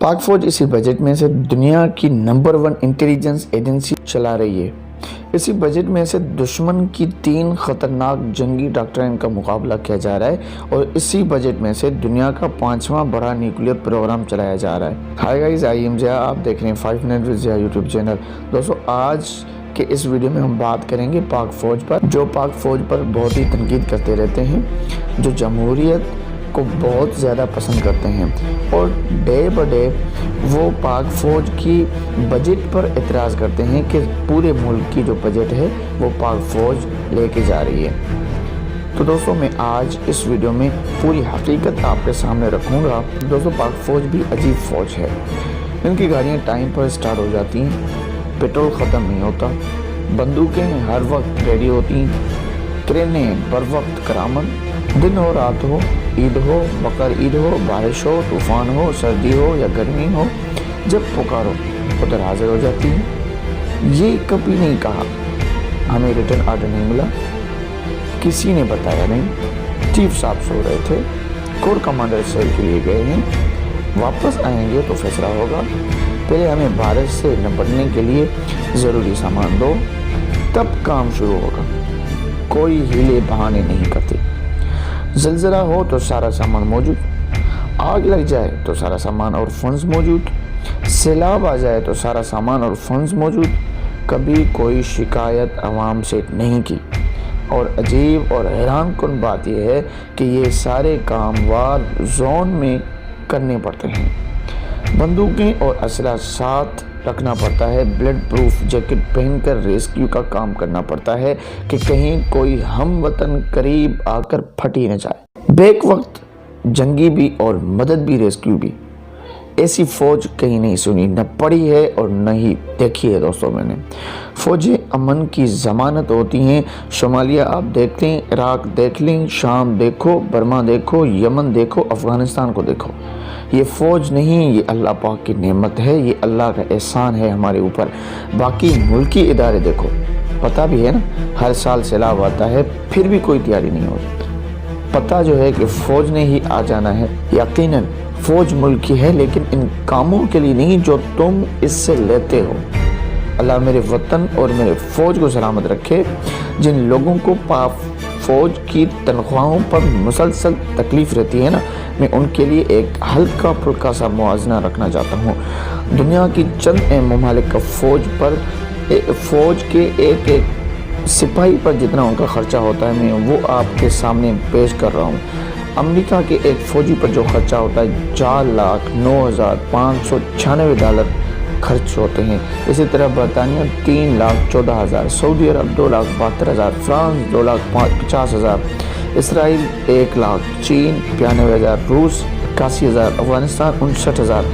पाक फौज इसी बजट में से दुनिया की नंबर 1 इंटेलिजेंस एजेंसी चला रही है। इसी बजट में से दुश्मन की 3 खतरनाक जंगी डॉक्ट्रिन का मुकाबला किया जा रहा है और इसी बजट में से दुनिया का 5वां बड़ा न्यूक्लियर प्रोग्राम चलाया जा रहा है। Hi guys, I am Zia, आप देख रहे हैं 5 minute with Zia YouTube channel. दोस्तों, आज के इस वीडियो में हम बात करेंगे पाक फौज पर, जो पाक फौज पर बहुत ही तनकीद करते रहते हैं, जो जमहूरियत को बहुत ज़्यादा पसंद करते हैं और डे बाय डे वो पाक फौज की बजट पर एतराज़ करते हैं कि पूरे मुल्क की जो बजट है वो पाक फौज लेके जा रही है। तो दोस्तों, मैं आज इस वीडियो में पूरी हकीकत आपके सामने रखूँगा। दोस्तों, पाक फौज भी अजीब फौज है। इनकी गाड़ियाँ टाइम पर स्टार्ट हो जाती हैं, पेट्रोल ख़त्म नहीं होता, बंदूकें हर वक्त रेडी होती, ट्रेनें बर वक्त करामद, दिन हो रात हो, ईद हो, बकर ईद हो, बारिश हो, तूफ़ान हो, सर्दी हो या गर्मी हो, जब पुकारो उधर हाजिर हो जाती है। ये कभी नहीं कहा हमें रिटर्न आर्डर नहीं मिला, किसी ने बताया नहीं, चीफ साहब सो रहे थे, कोर कमांडर सेल के लिए गए हैं, वापस आएंगे तो फैसला होगा, पहले हमें भारत से निपटने के लिए ज़रूरी सामान दो, तब काम शुरू होगा। कोई हीले बहाने नहीं करते। ज़लज़ला हो तो सारा सामान मौजूद, आग लग जाए तो सारा सामान और फंड्स मौजूद, सैलाब आ जाए तो सारा सामान और फंड्स मौजूद। कभी कोई शिकायत आवाम से नहीं की। और अजीब और हैरान कुन बात यह है कि ये सारे काम वार जोन में करने पड़ते हैं। बंदूकें और असला साथ रखना पड़ता है, ब्लड प्रूफ जैकेट पहनकर रेस्क्यू का काम करना पड़ता है कि कहीं कोई हम वतन करीब आकर फट ही न जाए। बेक वक्त जंगी भी और मदद भी रेस्क्यू भी, ऐसी फौज कहीं नहीं सुनी, न पढ़ी है और न ही देखी है। दोस्तों, मैंने फौजें अमन की ज़मानत होती हैं। शमालिया आप देख लें, इराक देख लें, शाम देखो, बर्मा देखो, यमन देखो, अफ़गानिस्तान को देखो। ये फ़ौज नहीं, ये अल्लाह पाक की नेमत है, ये अल्लाह का एहसान है हमारे ऊपर। बाकी मुल्की इदारे देखो, पता भी है ना, हर साल सैलाब आता है फिर भी कोई तैयारी नहीं होती। पता जो है कि फ़ौज ने ही आ जाना है। यकीनन फ़ौज मुल्क की है, लेकिन इन कामों के लिए नहीं जो तुम इससे लेते हो। अल्लाह मेरे वतन और मेरे फ़ौज को सलामत रखे। जिन लोगों को फ़ौज की तनख्वाहों पर मुसलसल तकलीफ़ रहती है ना, मैं उनके लिए एक हल्का फुल्का सा मुआवजा रखना चाहता हूँ। दुनिया की चंद ममालिक का फ़ौज के एक सिपाही पर जितना उनका ख़र्चा होता है, मैं वो आपके सामने पेश कर रहा हूँ। अमेरिका के एक फ़ौजी पर जो ख़र्चा होता है $4,09,596 खर्च होते हैं। इसी तरह बरतानिया 3,14,000, सऊदी अरब 2,72,000, फ्रांस 2,50,000, इसराइल 1,00,000, चीन 92,000, रूस 81,000, अफगानिस्तान 59,000,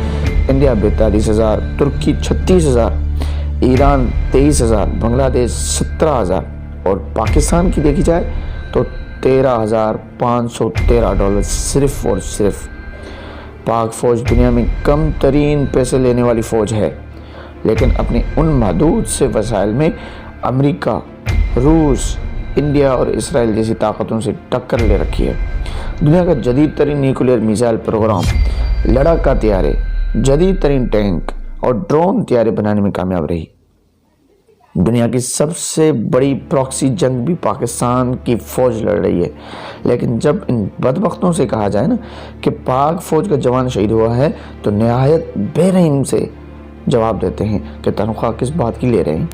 इंडिया 42,000, तुर्की 36,000, ईरान 23,000, बांग्लादेश 17,000 और पाकिस्तान की देखी जाए तो $13,513 सिर्फ और सिर्फ। पाक फ़ौज दुनिया में कम तरीन पैसे लेने वाली फ़ौज है, लेकिन अपने उन महदूद से वसाइल में अमेरिका, रूस, इंडिया और इसराइल जैसी ताकतों से टक्कर ले रखी है। दुनिया का जदीद तरीन न्यूक्लियर मिसाइल प्रोग्राम, लड़ाका तैयारे, जदीद तरीन टैंक और ड्रोन तैयारे बनाने में कामयाब रही। दुनिया की सबसे बड़ी प्रॉक्सी जंग भी पाकिस्तान की फ़ौज लड़ रही है, लेकिन जब इन बदबख्तों से कहा जाए ना कि पाक फ़ौज का जवान शहीद हुआ है, तो नहायत बेरहम से जवाब देते हैं कि तनख्वाह किस बात की ले रहे हैं।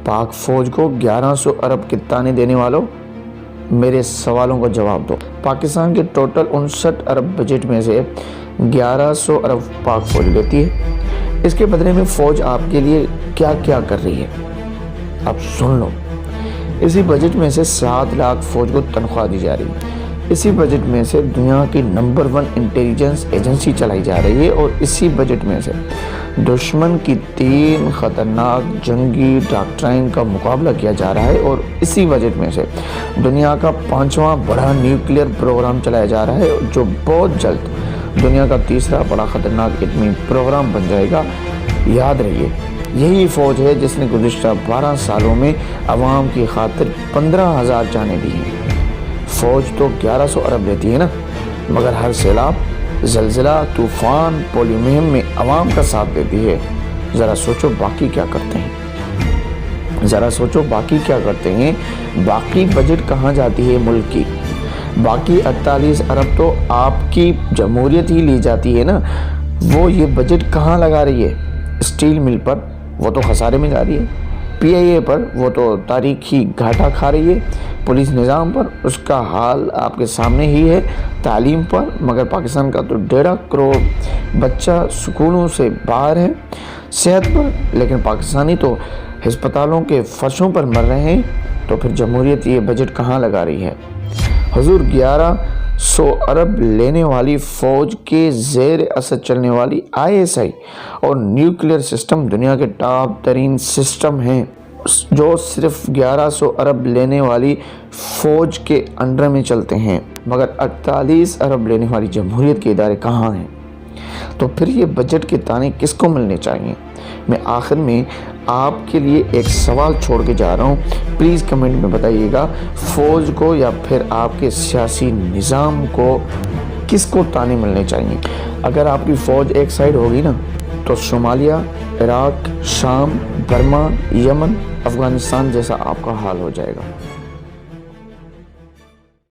पाक फ़ौज को 1100 अरब के ताने देने वालों, मेरे सवालों का जवाब दो। पाकिस्तान के टोटल 59 अरब बजट में से 1100 अरब पाक फ़ौज लेती है। इसके बदले में फ़ौज आपके लिए क्या क्या कर रही है, अब सुन लो। इसी बजट में से 7 लाख फ़ौज को तनख्वाह दी जा रही है। इसी बजट में से दुनिया की नंबर 1 इंटेलिजेंस एजेंसी चलाई जा रही है और इसी बजट में से दुश्मन की 3 खतरनाक जंगी डॉक्ट्रिन का मुकाबला किया जा रहा है और इसी बजट में से दुनिया का 5वां बड़ा न्यूक्लियर प्रोग्राम चलाया जा रहा है, जो बहुत जल्द दुनिया का 3रा बड़ा खतरनाक एटमी प्रोग्राम बन जाएगा। याद रहिए, यही फ़ौज है जिसने गुज़िश्ता 12 सालों में अवाम की खातिर 15,000 जानें दी हैं। फ़ौज तो 1100 अरब लेती है ना, मगर हर सैलाब زلزلہ، طوفان، پولیو مہم میں عوام کا ساتھ دیتی ہے۔ ذرا سوچو باقی کیا کرتے ہیں، باقی بجٹ کہاں جاتی ہے ملک کی؟ باقی 48 ارب تو آپ کی جمہوریت ہی لی جاتی ہے نا، وہ یہ بجٹ کہاں لگا رہی ہے؟ اسٹیل مل پر وہ تو خسارے میں جا رہی ہے، پی آئی اے پر وہ تو تاریخی گھاٹا کھا رہی ہے، پولیس نظام پر اس کا حال آپ کے سامنے ہی ہے، تعلیم پر مگر پاکستان کا تو 1.5 کروڑ بچہ سکولوں سے باہر ہے، صحت پر لیکن پاکستانی تو ہسپتالوں کے فرشوں پر مر رہے ہیں، تو پھر جمہوریت یہ بجٹ کہاں لگا رہی ہے؟ حضور 1100 ارب لینے والی فوج کے زیر اثر چلنے والی ISI اور نیوکلیر سسٹم دنیا کے ٹاپ ترین سسٹم ہیں، جو صرف 1100 ارب لینے والی فوج کے انڈر میں چلتے ہیں، مگر 48 ارب لینے والی جمہوریت کے ادارے کہاں ہیں؟ تو پھر یہ بجٹ کے تانے کس کو ملنے چاہیے؟ میں آخر میں آپ کے لیے ایک سوال چھوڑ کے جا رہا ہوں، پلیز کمنٹ میں بتائیے گا، فوج کو یا پھر آپ کے سیاسی نظام کو کس کو تانے ملنے چاہیے؟ اگر آپ کی فوج ایک سائیڈ ہوگی نا تو صومالیہ، عراق، شام، برما، یمن، افغانستان جیسا آپ کا حال ہو جائے گا۔